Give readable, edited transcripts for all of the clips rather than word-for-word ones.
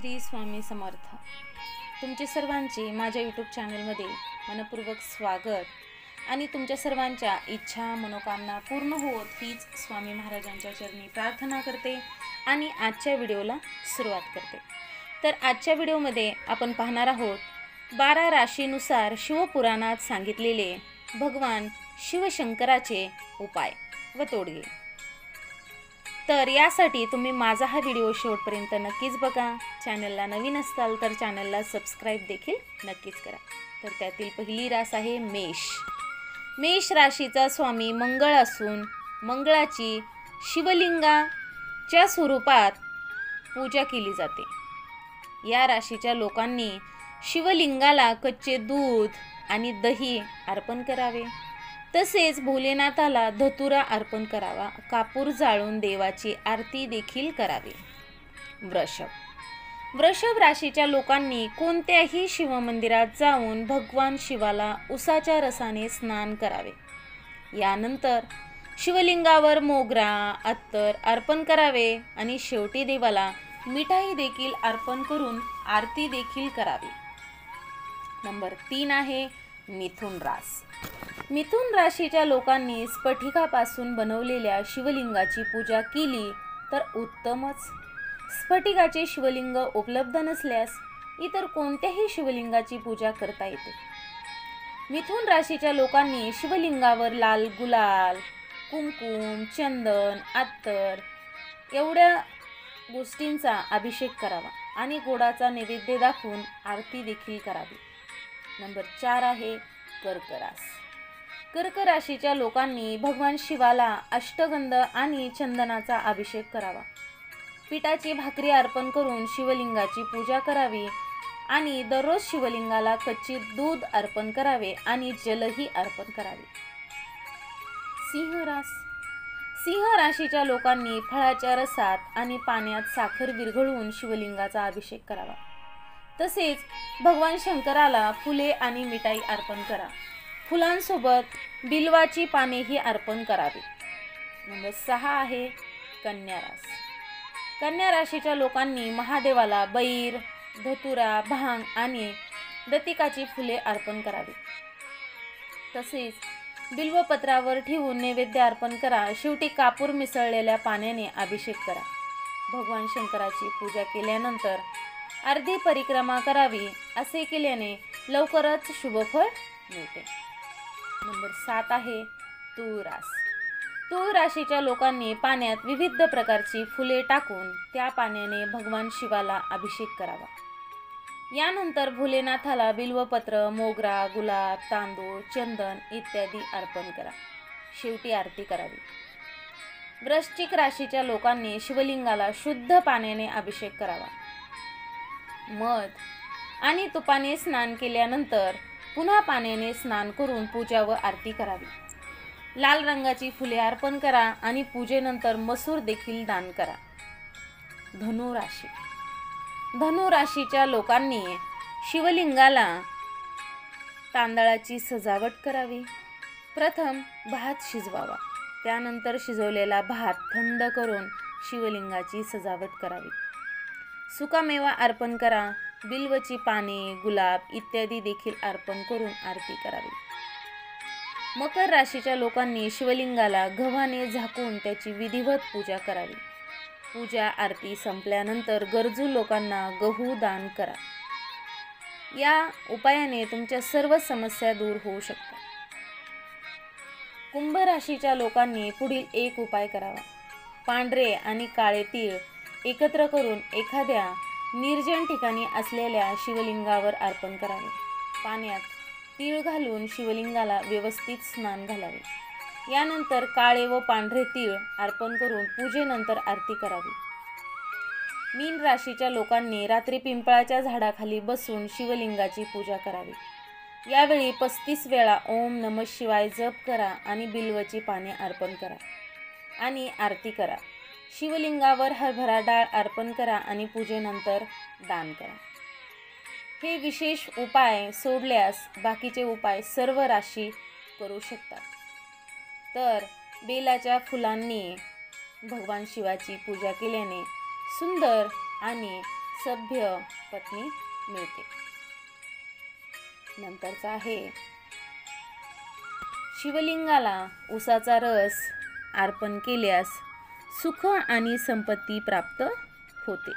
श्री स्वामी समर्थ. तुमचे सर्वांचे माझ्या यूट्यूब चॅनलमध्ये मनपूर्वक स्वागत आणि तुमच्या सर्वांच्या इच्छा मनोकामना पूर्ण होत हीच स्वामी महाराजांच्या चरणी प्रार्थना करते आणि आजच्या व्हिडिओला सुरुवात करते. तर आजच्या व्हिडिओमध्ये आपण पाहणार आहोत 12 राशीनुसार शिवपुराणात सांगितलेले भगवान शिवशंकराचे उपाय व तोडगे. तर यासाठी तुम्ही माझा हा व्हिडिओ शेवटपर्यंत नक्कीच बघा. चॅनलला नवीन असाल तर चॅनलला सबस्क्राईब देखील नक्कीच करा. तर त्यातील पहिली रास आहे मेष. मेष राशीचा स्वामी मंगळ असून मंगळाची शिवलिंगाच्या स्वरूपात पूजा केली जाते. या राशीच्या लोकांनी शिवलिंगाला कच्चे दूध आणि दही अर्पण करावे. तसेच भोलेनाथाला धतुरा अर्पण करावा. कापूर जाळून देवाची आरती देखील करावी. वृषभ राशीच्या लोकांनी कोणत्याही शिवमंदिरात जाऊन भगवान शिवाला उसाच्या रसाने स्नान करावे. यानंतर शिवलिंगावर मोगरा अत्तर अर्पण करावे आणि शेवटी देवाला मिठाई देखील अर्पण करून आरती देखील करावी. नंबर 3 आहे मिथुन रास. मिथुन राशीच्या लोकांनी स्फटिकापासून बनवलेल्या शिवलिंगाची पूजा केली तर उत्तमच. स्फटिकाचे शिवलिंग उपलब्ध नसल्यास इतर कोणत्याही शिवलिंगाची पूजा करता येते. मिथुन राशीच्या लोकांनी शिवलिंगावर लाल गुलाल, कुंकुम, चंदन, अत्तर एवढ्या गोष्टींचा अभिषेक करावा आणि गोडाचा नैवेद्य दाखवून आरती देखील करावी. नंबर 4 आहे कर्क रास. कर्क राशीच्या लोकांनी भगवान शिवाला अष्टगंध आणि चंदनाचा अभिषेक करावा. पिठाची भाकरी अर्पण करून शिवलिंगाची पूजा करावी आणि दररोज शिवलिंगाला कच्चे दूध अर्पण करावे आणि जलही अर्पण करावे. सिंह रास. सिंह राशीच्या लोकांनी फळाच्या रसात आणि पाण्यात साखर विरघळवून शिवलिंगाचा अभिषेक करावा. तसेच भगवान शंकराला फुले आणि मिठाई अर्पण करा. फुलांसोबत बिल्वाची पानेही अर्पण करावी. नंबर 6 आहे कन्या रास. कन्या राशीच्या लोकांनी महादेवाला बैर, धतुरा, भांग आणि दतिकाची फुले अर्पण करावी. तसेच बिल्वपत्रावर ठेवून नैवेद्य अर्पण करा. शेवटी कापूर मिसळलेल्या पाण्याने अभिषेक करा. भगवान शंकराची पूजा केल्यानंतर अर्धी परिक्रमा करावी. असे केल्याने लवकरच शुभफळ मिळते. नंबर 7 आहे तूळ रास. तूळ राशीच्या लोकांनी पाण्यात विविध प्रकारची फुले टाकून त्या पाण्याने भगवान शिवाला अभिषेक करावा. यानंतर भोलेनाथाला बिल्वपत्र, मोगरा, गुलाब, तांदूळ, चंदन इत्यादी अर्पण करा. शेवटी आरती करावी. वृश्चिक राशीच्या लोकांनी शिवलिंगाला शुद्ध पाण्याने अभिषेक करावा. मध आणि तुपाने स्नान केल्यानंतर पुन्हा पाण्याने स्नान करून पूजा व आरती करावी. लाल रंगाची फुले अर्पण करा आणि पूजेनंतर मसूर देखील दान करा. धनु राशी. धनु राशीच्या लोकांनी शिवलिंगाला तांदळाची सजावट करावी. प्रथम भात शिजवावा. त्यानंतर शिजवलेला भात थंड करून शिवलिंगाची सजावट करावी. सुकामेवा अर्पण करा. बिल्वची पाने, गुलाब इत्यादी देखील अर्पण करून आरती करावी. मकर राशीच्या लोकांनी शिवलिंगाला गव्हाने झाकून त्याची विधिवत पूजा करावी. पूजा आरती संपल्यानंतर गरजू लोकांना गहू दान करा. या उपायाने तुमच्या सर्व समस्या दूर होऊ शकतात. कुंभ राशीच्या लोकांनी पुढील एक उपाय करावा. पांढरे आणि काळे तीळ एकत्र करून एखाद्या निर्जन ठिकाणी असलेल्या शिवलिंगावर अर्पण करावे. पाण्यात तीळ घालून शिवलिंगाला व्यवस्थित स्नान घालावे. यानंतर काळे व पांढरे तीळ अर्पण करून पूजेनंतर आरती करावी. मीन राशीच्या लोकांनी रात्री पिंपळाच्या झाडाखाली बसून शिवलिंगाची पूजा करावी. यावेळी 35 वेळा ओम नमः शिवाय जप करा आणि बिल्वची पाने अर्पण करा आणि आरती करा. शिवलिंगावर हरभरा डाळ अर्पण करा आणि पूजेनंतर दान करा. हे विशेष उपाय सोडल्यास बाकीचे उपाय सर्व राशी करू शकतात. तर बेलाच्या फुलांनी भगवान शिवाची पूजा केल्याने सुंदर आणि सभ्य पत्नी मिळते. नंतरचा आहे शिवलिंगाला उसाचा रस अर्पण केल्यास सुख आणि संपत्ती प्राप्त होते.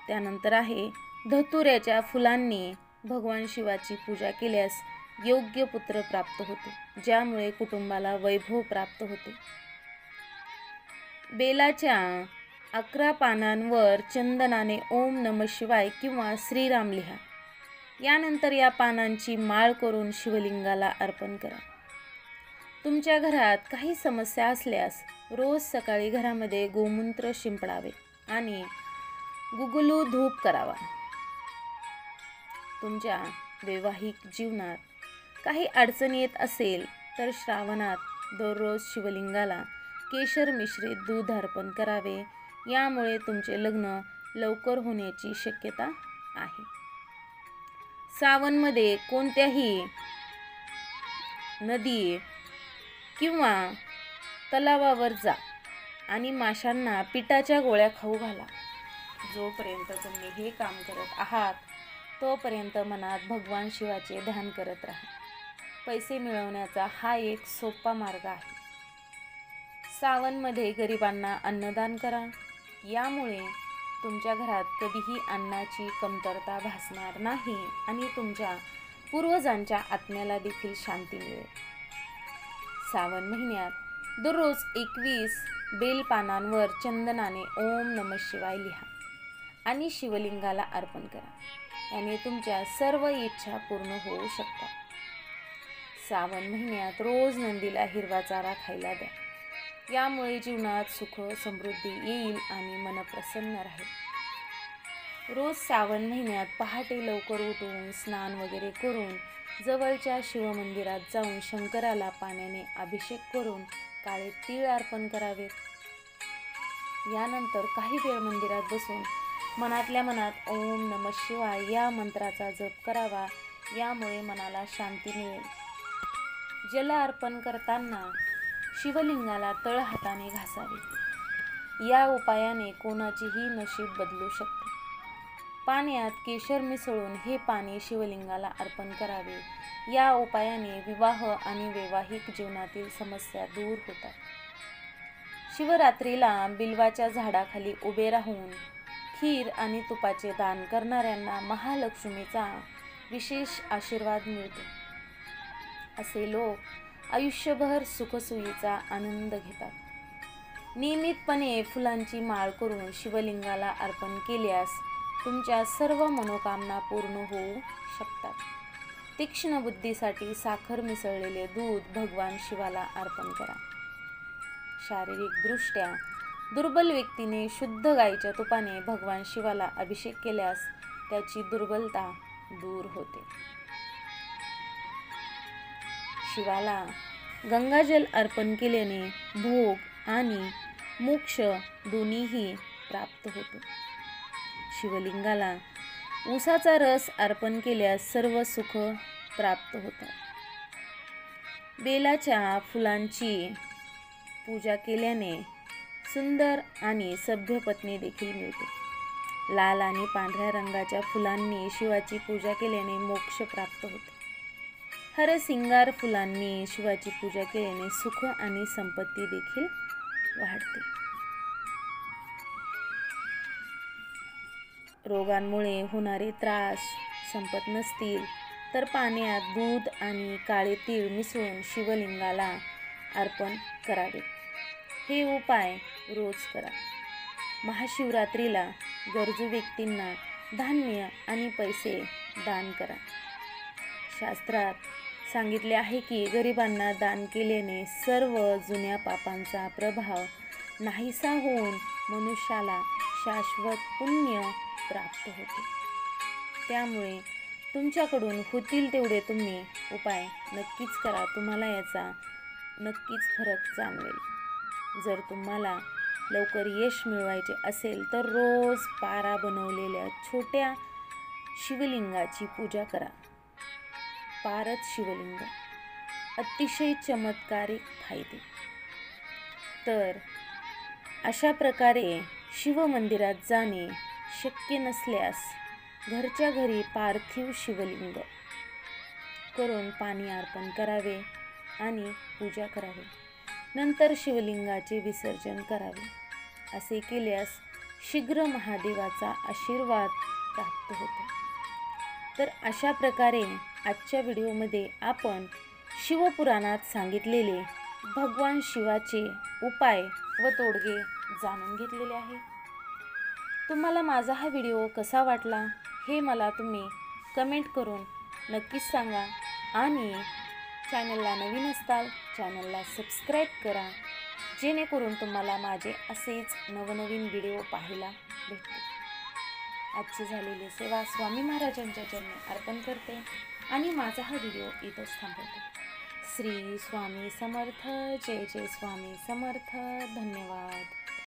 त्यानंतर आहे धतुऱ्याच्या फुलांनी भगवान शिवाची पूजा केल्यास योग्य पुत्र प्राप्त होतो, ज्यामुळे कुटुंबाला वैभव प्राप्त होते. बेलाच्या 11 पानांवर चंदनाने ओम नमः शिवाय किंवा श्रीराम लिहा. यानंतर या पानांची माळ करून शिवलिंगाला अर्पण करा. तुमच्या घरात काही समस्या असल्यास रोज सकाळी घरामध्ये गोमूत्र शिंपडावे आणि गुगुलू धूप करावा. तुमच्या वैवाहिक जीवनात काही अडचण येत असेल तर श्रावणात दररोज शिवलिंगाला केशर मिश्रित दूध अर्पण करावे. यामुळे तुमचे लग्न लवकर होण्याची शक्यता आहे. श्रावणमध्ये कोणत्याही नदी किंवा तलावावर जा आणि माशांना पिठाच्या गोळ्या खाऊ घाला. जोपर्यंत तुम्ही हे काम करत आहात तोपर्यंत मनात भगवान शिवाचे ध्यान करत राहा. पैसे मिळवण्याचा हा एक सोपा मार्ग आहे. श्रावणमध्ये गरिबांना अन्नदान करा. यामुळे तुमच्या घरात कधीही अन्नाची कमतरता भासणार नाही आणि तुमच्या पूर्वजांच्या आत्म्याला देखील शांती मिळेल. श्रावण महिन्यात दररोज 21 बेलपानांवर चंदनाने ओम नमः शिवाय लिहा आणि शिवलिंगाला अर्पण करा. याने तुमच्या सर्व इच्छा पूर्ण होऊ शकतात. श्रावण महिन्यात रोज नंदीला हिरवा चारा खायला द्या. यामुळे जीवनात सुख समृद्धी येईल आणि मन प्रसन्न राहील. रोज श्रावण महिन्यात पहाटे लवकर उठून स्नान वगैरे करून जवळच्या शिवमंदिरात जाऊन शंकराला पाण्याने अभिषेक करून काळे तीळ अर्पण करावेत. यानंतर काही वेळ मंदिरात बसून मनातल्या मनात ओम नमः शिवाय या मंत्राचा जप करावा. यामुळे मनाला शांती मिळेल. जल अर्पण करताना शिवलिंगाला तळहाताने घासावे. या उपायाने कोणाचेही नशीब बदलू शकते. पाण्यात केशर मिसळून हे पाणी शिवलिंगाला अर्पण करावे. या उपायाने विवाह आणि वैवाहिक जीवनातील समस्या दूर होतात. शिवरात्रीला बिल्वाच्या झाडाखाली उभे राहून खीर आणि तुपाचे दान करणाऱ्यांना महालक्ष्मीचा विशेष आशीर्वाद मिळतो. असे लोक आयुष्यभर सुखसोयीचा आनंद घेतात. नियमितपणे फुलांची माळ करून शिवलिंगाला अर्पण केल्यास तुमच्या सर्व मनोकामना पूर्ण होऊ शकतात. तीक्ष्ण बुद्धीसाठी साखर मिसळलेले दूध भगवान शिवाला अर्पण करा. शारीरिकदृष्ट्या दुर्बल व्यक्तीने शुद्ध गाईच्या तुपाने भगवान शिवाला अभिषेक केल्यास त्याची दुर्बलता दूर होते. शिवाला गंगाजल अर्पण केल्याने भोग आणि मोक्ष दोन्हीही प्राप्त होतो. शिवलिंगाला उसाचा रस अर्पण केल्यास सर्व सुख प्राप्त होतात. बेलाच्या फुलांची पूजा केल्याने सुंदर आणि सभ्य पत्नी देखील मिळते. लाल आणि पांढऱ्या रंगाच्या फुलांनी शिवाची पूजा केल्याने मोक्ष प्राप्त होते. हरसिंगार फुलांनी शिवाची पूजा केल्याने सुख आणि संपत्ती देखील वाढते. रोगांमुळे होणारे त्रास संपत नसतील तर पाण्यात दूध आणि काळे तीळ मिसळून शिवलिंगाला अर्पण करावे. हे उपाय रोज करा. महाशिवरात्रीला गरजू व्यक्तींना धान्य आणि पैसे दान करा. शास्त्रात सांगितले आहे की गरिबांना दान केल्याने सर्व जुन्या पापांचा प्रभाव नाहीसा होऊन मनुष्याला शाश्वत पुण्य प्राप्त होते. त्यामुळे तुमच्याकडून होतील तेवढे तुम्ही उपाय नक्कीच करा. तुम्हाला याचा नक्कीच फरक जाणवेल. जर तुम्हाला लवकर यश मिळवायचे असेल तर रोज पारा बनवलेल्या छोट्या शिवलिंगाची पूजा करा. पारद शिवलिंग अतिशय चमत्कारिक फायदे. तर अशा प्रकारे शिवमंदिरात जाणे शक्य नसल्यास घरच्या घरी पार्थिव शिवलिंग करून पाणी अर्पण करावे आणि पूजा करावी. नंतर शिवलिंगाचे विसर्जन करावे. असे केल्यास शीघ्र महादेवाचा आशीर्वाद प्राप्त होतो. तर अशा प्रकारे आजच्या व्हिडिओमध्ये आपण शिवपुराणात सांगितलेले भगवान शिवाचे उपाय व तोडगे जाणून घेतलेले आहे. तुम्हाला माझा हा व्हिडिओ कसा वाटला हे मला तुम्ही कमेंट करून नक्कीच सांगा. आणि चॅनलला नवीन असताल चॅनलला सबस्क्राईब करा, जेणेकरून तुम्हाला माझे असेच नवनवीन व्हिडिओ पाहायला भेटतील. आजची झालेली सेवा स्वामी महाराजांच्या चरणी अर्पण करते आणि माझा हा व्हिडिओ इथंच थांबवते. श्री स्वामी समर्थ. जय जय स्वामी समर्थ. धन्यवाद.